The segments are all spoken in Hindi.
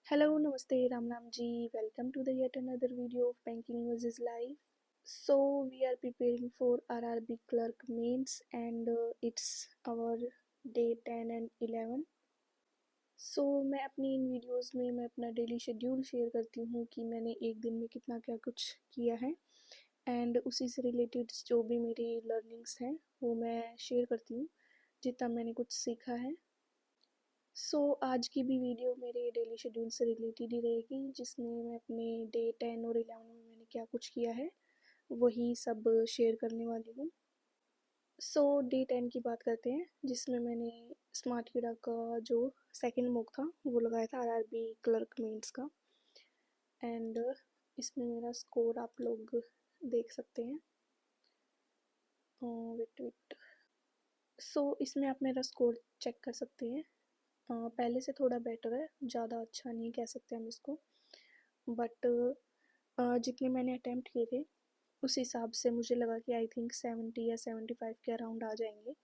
Hello, Namaste, Ram Ram ji. Welcome to the yet another video of Banking versus Life. So we are preparing for RRB Clerk Mains and it's our day 10 and 11. So मैं अपनी इन वीडियोस में मैं अपना डेली शेड्यूल शेयर करती हूँ कि मैंने एक दिन में कितना क्या कुछ किया है एंड उसी से रिलेटेड जो भी मेरी लर्निंग्स हैं वो मैं शेयर करती हूँ जितना मैंने कुछ सीखा है। आज की भी वीडियो मेरे डेली शेड्यूल से रिलेटेड ही रहेगी जिसमें मैं अपने डे 10 और 11 में मैंने क्या कुछ किया है वही सब शेयर करने वाली हूँ। डे 10 की बात करते हैं जिसमें मैंने स्मार्ट कीड़ा का जो सेकंड मॉक था वो लगाया था आरआरबी क्लर्क मेंस का एंड इसमें मेरा स्कोर आप लोग देख सकते हैं। वेट इसमें आप मेरा स्कोर चेक कर सकते हैं। पहले से थोड़ा बेटर है, ज़्यादा अच्छा नहीं कह सकते हम इसको, बट जितने मैंने अटैम्प्ट किए थे उस हिसाब से मुझे लगा कि आई थिंक 70 या 75 के अराउंड आ जाएंगे,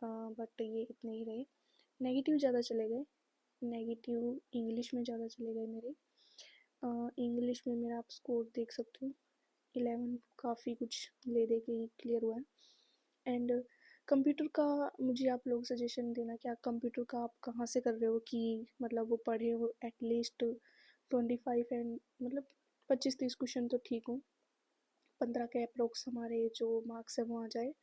बट ये इतने ही रहे। नेगेटिव ज़्यादा चले गए, नेगेटिव इंग्लिश में ज़्यादा चले गए मेरे। इंग्लिश में मेरा आप स्कोर देख सकते हो 11, काफ़ी कुछ ले दे के क्लियर हुआ है। एंड कंप्यूटर का मुझे आप लोग सजेशन देना कि आप कंप्यूटर का आप कहाँ से कर रहे हो कि मतलब वो पढ़े हो एटलीस्ट 25 एंड मतलब 25-30 क्वेश्चन तो ठीक हो, 15 के अप्रोक्स हमारे जो मार्क्स है वो आ जाए,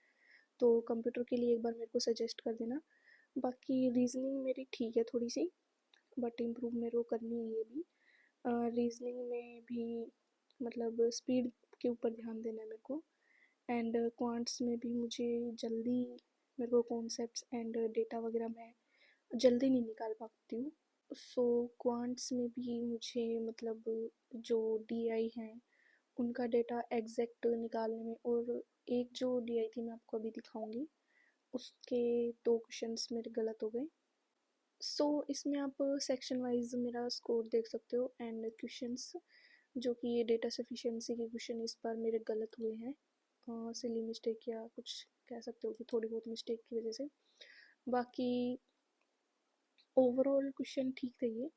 तो कंप्यूटर के लिए एक बार मेरे को सजेस्ट कर देना। बाकी रीजनिंग मेरी ठीक है थोड़ी सी, बट इम्प्रूव मेरे को करनी है ये भी। रीजनिंग में भी मतलब स्पीड के ऊपर ध्यान देना है मेरे को, एंड क्वांट्स में भी मुझे जल्दी मेरे को कॉन्सेप्ट्स एंड डेटा वगैरह मैं जल्दी नहीं निकाल पाती हूँ। क्वांट्स में भी मुझे मतलब जो डीआई हैं उनका डेटा एग्जैक्ट निकालने में, और एक जो डीआई थी मैं आपको अभी दिखाऊंगी उसके 2 क्वेश्चंस मेरे गलत हो गए। इसमें आप सेक्शन वाइज मेरा स्कोर देख सकते हो एंड क्वेश्चंस जो कि ये डेटा सफिशिएंसी के क्वेश्चन इस बार मेरे गलत हुए हैं, सिली मिस्टेक या कुछ कह सकते हो कि थोड़ी बहुत मिस्टेक की वजह से। बाकी ओवरऑल क्वेश्चन ठीक थे ये,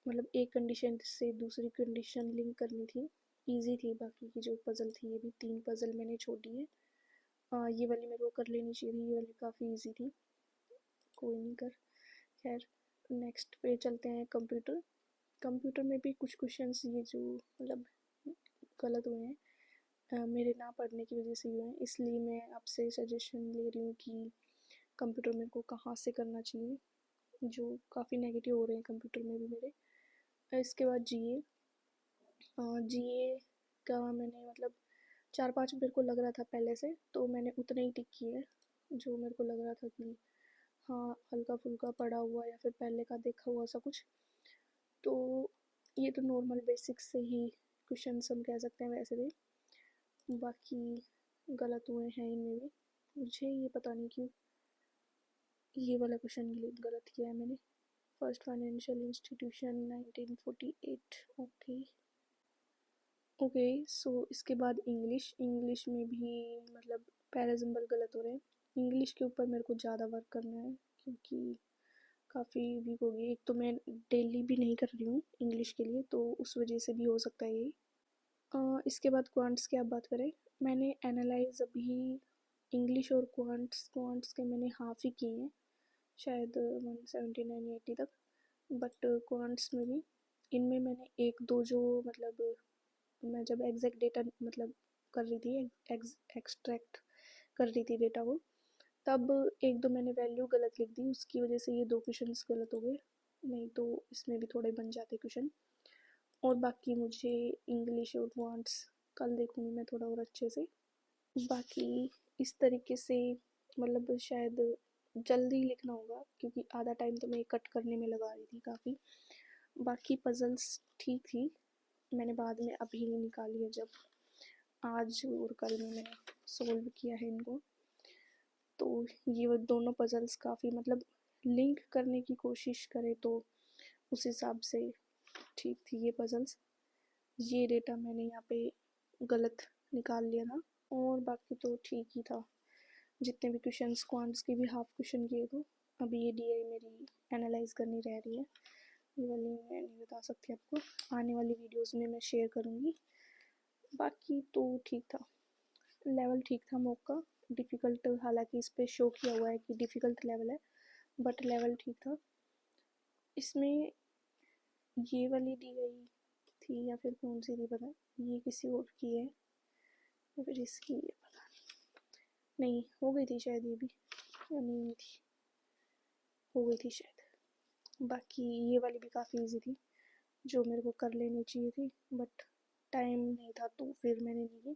मतलब एक कंडीशन से दूसरी कंडीशन लिंक करनी थी, इजी थी। बाकी की जो पजल थी ये भी 3 पजल मैंने छोड़ दी है। ये वाली मेरे को कर लेनी चाहिए थी, ये वाली काफ़ी इजी थी, कोई नहीं कर। खैर नेक्स्ट पे चलते हैं। कंप्यूटर कंप्यूटर में भी कुछ क्वेश्चंस ये जो मतलब गलत हुए हैं, मेरे ना पढ़ने की वजह से हुए हैं, इसलिए मैं आपसे सजेशन ले रही हूँ कि कंप्यूटर मेरे को कहाँ से करना चाहिए, जो काफ़ी नेगेटिव हो रहे हैं कंप्यूटर में भी मेरे। इसके बाद जीए, जीए का मैंने मतलब 4-5 मेरे को लग रहा था पहले से, तो मैंने उतने ही टिक किए जो मेरे को लग रहा था कि हाँ हल्का फुल्का पढ़ा हुआ या फिर पहले का देखा हुआ सा कुछ। तो ये तो नॉर्मल बेसिक्स से ही क्वेश्चन हम कह सकते हैं वैसे थे, बाकी गलत हुए हैं इनमें भी। मुझे ये पता नहीं क्यों ये वाला क्वेश्चन गलत किया है मैंने। First financial institution 1948। Okay okay इसके बाद इंग्लिश में भी मतलब पैराजम्बल गलत हो रहे हैं। इंग्लिश के ऊपर मेरे को ज़्यादा वर्क करना है क्योंकि काफ़ी वीक हो गई। एक तो मैं डेली भी नहीं कर रही हूँ इंग्लिश के लिए, तो उस वजह से भी हो सकता है ये। इसके बाद क्वांट्स की आप बात करें, मैंने एनालाइज अभी इंग्लिश और क्वांट्स के मैंने हाफ ही किए हैं, शायद 179-80 तक। बट क्वांट्स में भी इनमें मैंने एक दो जो मतलब मैं जब एग्जैक्ट डेटा मतलब कर रही थी, एक्सट्रैक्ट कर रही थी डेटा को, तब एक दो मैंने वैल्यू गलत लिख दी, उसकी वजह से ये 2 क्वेश्चंस गलत हो गए, नहीं तो इसमें भी थोड़े बन जाते क्वेश्चन। और बाकी मुझे इंग्लिश और क्वांट्स कल देखूँगी मैं थोड़ा और अच्छे से। बाकी इस तरीके से मतलब शायद जल्दी लिखना होगा क्योंकि आधा टाइम तो मैं कट करने में लगा रही थी काफ़ी। बाकी पजल्स ठीक थी, मैंने बाद में अभी निकाली है जब आज और कल में मैंने सोल्व किया है इनको। तो ये वो दोनों पजल्स काफ़ी मतलब लिंक करने की कोशिश करें तो उस हिसाब से ठीक थी ये पजल्स। ये डेटा मैंने यहाँ पे गलत निकाल लिया था, और बाकी तो ठीक ही था। जितने भी क्वेश्चंस क्वांट्स के भी हाफ क्वेश्चन किए थे। अभी ये डीआई मेरी एनालाइज करनी रह रही है, ये वाली मैं नहीं बता सकती आपको, आने वाली वीडियोस में मैं शेयर करूँगी। बाकी तो ठीक था, लेवल ठीक था मॉक का। डिफ़िकल्ट हालांकि इस पर शो किया हुआ है कि डिफ़िकल्ट लेवल है, बट लेवल ठीक था। इसमें ये वाली दी गई थी या फिर कौन सी थी पता, ये किसी और की है या फिर इसकी है पता नहीं। हो गई थी शायद ये भी, या नहीं थी, हो गई थी शायद। बाकी ये वाली भी काफ़ी इजी थी, जो मेरे को कर लेनी चाहिए थी, बट टाइम नहीं था तो फिर मैंने नहीं की।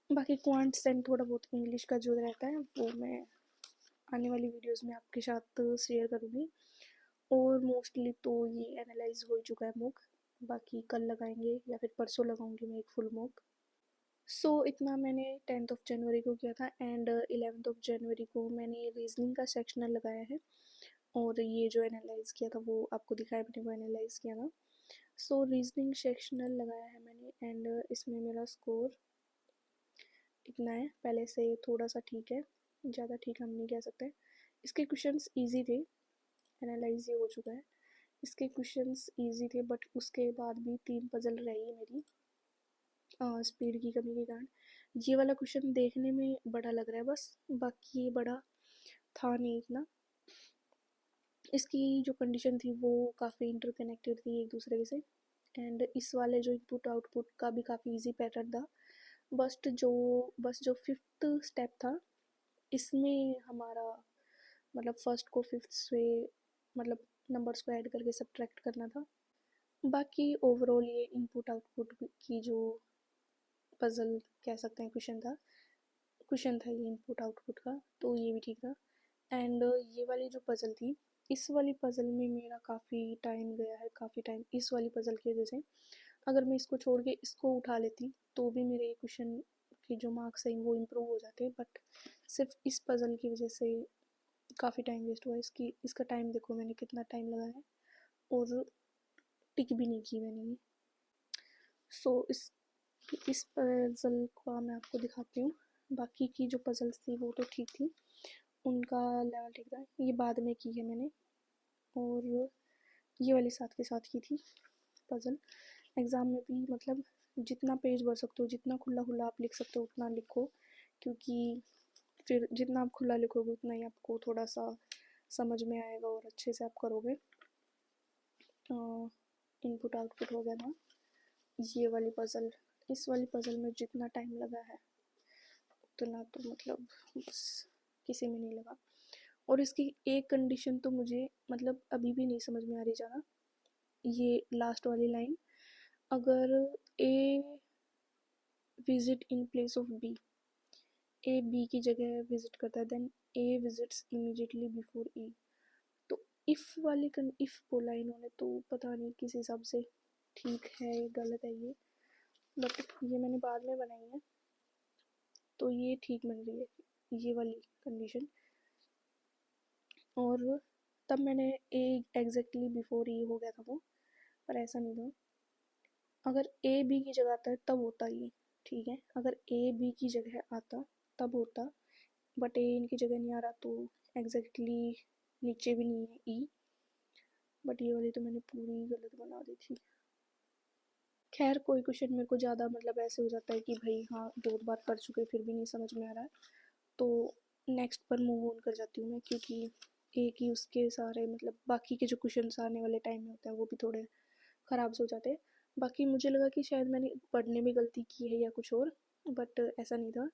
बाकी क्वांट्स एंड थोड़ा बहुत इंग्लिश का जो रहता है वो मैं आने वाली वीडियोस में आपके साथ शेयर करूँगी। और मोस्टली तो ये एनालाइज हो चुका है मॉक, बाकी कल लगाएंगे या फिर परसों लगाऊंगी मैं एक फुल मॉक। सो इतना मैंने 10th ऑफ जनवरी को किया था, एंड 11th ऑफ जनवरी को मैंने रीजनिंग का सेक्शनल लगाया है। और ये जो एनालाइज किया था वो आपको दिखाया, मैंने वो एनालाइज किया था। सो रीजनिंग सेक्शनल लगाया है मैंने, एंड इसमें मेरा स्कोर इतना है, पहले से थोड़ा सा ठीक है, ज़्यादा ठीक हम नहीं कह सकते। इसके क्वेश्चंस इजी थे, एनालाइज ये हो चुका है। इसके क्वेश्चंस इजी थे, बट उसके बाद भी 3 पजल रही मेरी स्पीड की कमी के कारण। ये वाला क्वेश्चन देखने में बड़ा लग रहा है बस, बाकी ये बड़ा था नहीं इतना। इसकी जो कंडीशन थी वो काफ़ी इंटरकनेक्टेड थी एक दूसरे से, एंड इस वाले जो इनपुट आउटपुट का भी काफ़ी इजी पैटर्न था। बस जो फिफ्थ स्टेप था, इसमें हमारा मतलब फर्स्ट को फिफ्थ से मतलब नंबर्स को ऐड करके सब्ट्रैक्ट करना था। बाकी ओवरऑल ये इनपुट आउटपुट की जो पजल कह सकते हैं क्वेश्चन था ये इनपुट आउटपुट का, तो ये भी ठीक था। एंड ये वाली जो पजल थी, इस वाली पजल में मेरा काफ़ी टाइम गया है, काफ़ी टाइम इस वाली पजल की वजह से। अगर मैं इसको छोड़ के इसको उठा लेती तो भी मेरे ये क्वेश्चन के जो मार्क्स हैं वो इम्प्रूव हो जाते, बट सिर्फ इस पजल की वजह से काफ़ी टाइम वेस्ट हुआ। इसका टाइम देखो मैंने कितना टाइम लगाया है, और टिक भी नहीं की मैंने ये। सो इस पजल को मैं आपको दिखाती हूँ। बाकी की जो पजल्स थी वो तो ठीक थी, उनका लेवल ठीक था। ये बाद में की है मैंने, और ये वाली साथ के साथ की थी पजल। एग्ज़ाम में भी मतलब जितना पेज भर सकते हो, जितना खुला खुला आप लिख सकते हो उतना लिखो, क्योंकि फिर जितना आप खुला लिखोगे उतना ही आपको थोड़ा सा समझ में आएगा और अच्छे से आप करोगे। इनपुट आउटपुट हो गया ना, ये वाली पजल, इस वाली पजल में जितना टाइम लगा है उतना तो मतलब बस किसी में नहीं लगा। और इसकी एक कंडीशन तो मुझे मतलब अभी भी नहीं समझ में आ रही ज़्यादा, ये लास्ट वाली लाइन, अगर A visit in place of B, A B की जगह विजिट करता है, then A visits immediately before E. तो इफ़ बोला इन्होंने, तो पता नहीं किस हिसाब से ठीक है गलत है ये, बट ये मैंने बाद में बनाई है तो ये ठीक बन रही है ये वाली कंडीशन। और तब मैंने ए एग्जैक्टली बिफोर ई हो गया था वो, पर ऐसा नहीं था। अगर ए बी की जगह आता है तब होता ये, ठीक है, अगर ए बी की जगह आता तब होता, बट ए इनकी जगह नहीं आ रहा तो एग्जैक्टली नीचे भी नहीं है ई, बट ये वाली तो मैंने पूरी गलत बना दी थी। खैर कोई क्वेश्चन मेरे को ज़्यादा मतलब ऐसे हो जाता है कि भाई हाँ बहुत बार कर चुके फिर भी नहीं समझ में आ रहा है, तो नेक्स्ट पर मूव ऑन कर जाती हूँ मैं, क्योंकि एक ही उसके सारे मतलब बाकी के जो क्वेश्चन आने वाले टाइम में होते हैं वो भी थोड़े ख़राब से हो जाते हैं। बाकी मुझे लगा कि शायद मैंने पढ़ने में गलती की है या कुछ और, बट ऐसा नहीं था।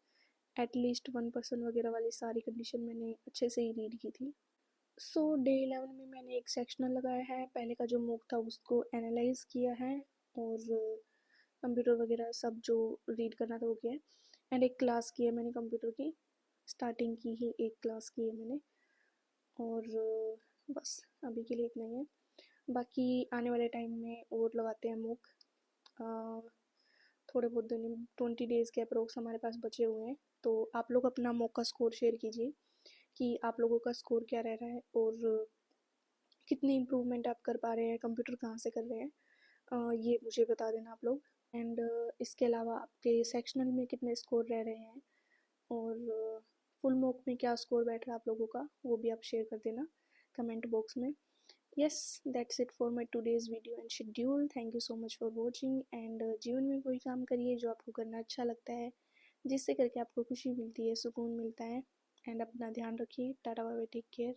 एटलीस्ट 1% वगैरह वाली सारी कंडीशन मैंने अच्छे से ही रीड की थी। सो डे 11 में मैंने एक सेक्शनल लगाया है, पहले का जो मूक था उसको एनालाइज किया है, और कंप्यूटर वगैरह सब जो रीड करना था वो किया है, एंड एक क्लास की है मैंने कंप्यूटर की, स्टार्टिंग की ही एक क्लास की है मैंने, और बस अभी के लिए इतना ही है। बाकी आने वाले टाइम में और लगाते हैं मूक, थोड़े बहुत दिन 20 डेज़ के अप्रोक्स हमारे पास बचे हुए हैं, तो आप लोग अपना मॉक का स्कोर शेयर कीजिए कि आप लोगों का स्कोर क्या रह रहा है, और कितनी इम्प्रूवमेंट आप कर पा रहे हैं, कंप्यूटर कहाँ से कर रहे हैं, ये मुझे बता देना आप लोग। एंड इसके अलावा आपके सेक्शनल में कितने स्कोर रह रहे हैं, और फुल मॉक में क्या स्कोर बैठ रहा है आप लोगों का, वो भी आप शेयर कर देना कमेंट बॉक्स में। Yes, that's it for my today's video and schedule. Thank you so much for watching. And जीवन में वही काम करिए जो आपको करना अच्छा लगता है, जिससे करके आपको खुशी मिलती है, सुकून मिलता है। एंड अपना ध्यान रखिए। Tata bye bye, take care.